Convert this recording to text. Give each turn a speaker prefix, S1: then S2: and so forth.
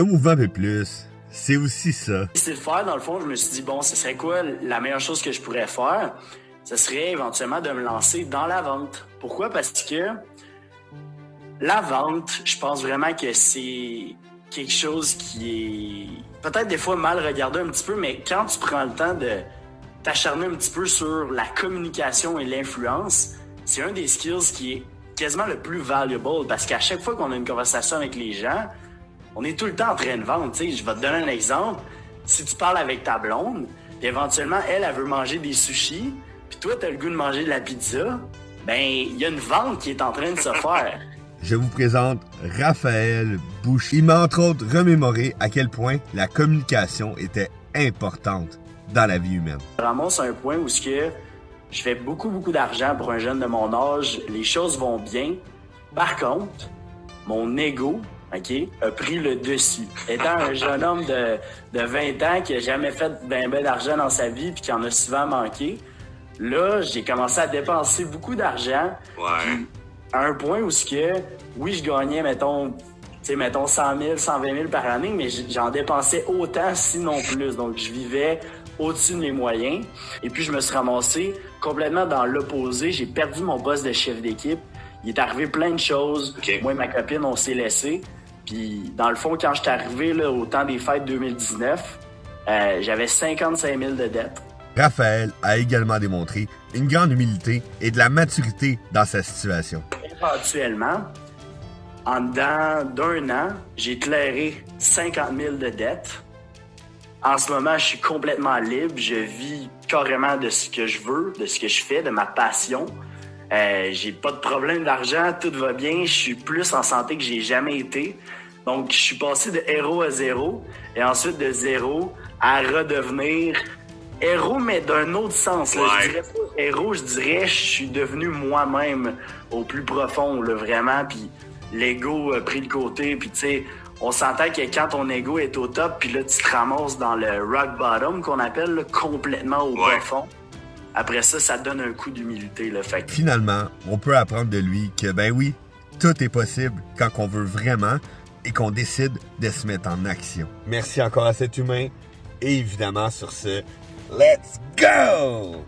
S1: Un mouvement peu plus, c'est aussi ça.
S2: C'est de faire, dans le fond, je me suis dit, bon, ce serait quoi la meilleure chose que je pourrais faire? Ce serait éventuellement de me lancer dans la vente. Pourquoi? Parce que la vente, je pense vraiment que c'est quelque chose qui est peut-être des fois mal regardé un petit peu, mais quand tu prends le temps de t'acharner un petit peu sur la communication et l'influence, c'est un des skills qui est quasiment le plus valuable parce qu'à chaque fois qu'on a une conversation avec les gens, on est tout le temps en train de vendre. Tu sais, je vais te donner un exemple. Si tu parles avec ta blonde, puis éventuellement, elle veut manger des sushis, puis toi, tu as le goût de manger de la pizza, ben, il y a une vente qui est en train de se faire.
S1: Je vous présente Raphaël Boucher. Il m'a entre autres remémoré à quel point la communication était importante dans la vie humaine.
S2: Vraiment, c'est un point où je fais beaucoup d'argent pour un jeune de mon âge. Les choses vont bien. Par contre, mon ego, OK, a pris le dessus. Étant un jeune homme de 20 ans qui a jamais fait ben d'argent dans sa vie puis qui en a souvent manqué, là, j'ai commencé à dépenser beaucoup d'argent.
S3: Ouais.
S2: À un point où oui, je gagnais, mettons 100 000, 120 000 par année, mais j'en dépensais autant, sinon plus. Donc, je vivais au-dessus de mes moyens. Et puis, je me suis ramassé complètement dans l'opposé. J'ai perdu mon poste de chef d'équipe. Il est arrivé plein de choses.
S3: Okay.
S2: Moi et ma copine, on s'est laissés. Puis, dans le fond, quand je suis arrivé là, au temps des fêtes 2019, j'avais 55 000 de dettes.
S1: Raphaël a également démontré une grande humilité et de la maturité dans sa situation.
S2: Éventuellement, en dedans d'un an, j'ai clairé 50 000 de dettes. En ce moment, je suis complètement libre. Je vis carrément de ce que je veux, de ce que je fais, de ma passion. J'ai pas de problème d'argent, tout va bien. Je suis plus en santé que j'ai jamais été. Donc, je suis passé de héros à zéro et ensuite de zéro à redevenir héros, mais d'un autre sens. Là.
S3: Ouais.
S2: Je dirais pas héros, je dirais je suis devenu moi-même au plus profond, là, vraiment. Puis l'ego a pris le côté. Puis tu sais, on s'entend que quand ton ego est au top, puis là, tu te ramasses dans le rock bottom, qu'on appelle, là, complètement au profond. Après ça, ça te donne un coup d'humilité. Là, fait que...
S1: Finalement, on peut apprendre de lui que, ben oui, tout est possible quand on veut vraiment et qu'on décide de se mettre en action. Merci encore à cet humain. Et évidemment, sur ce, let's go!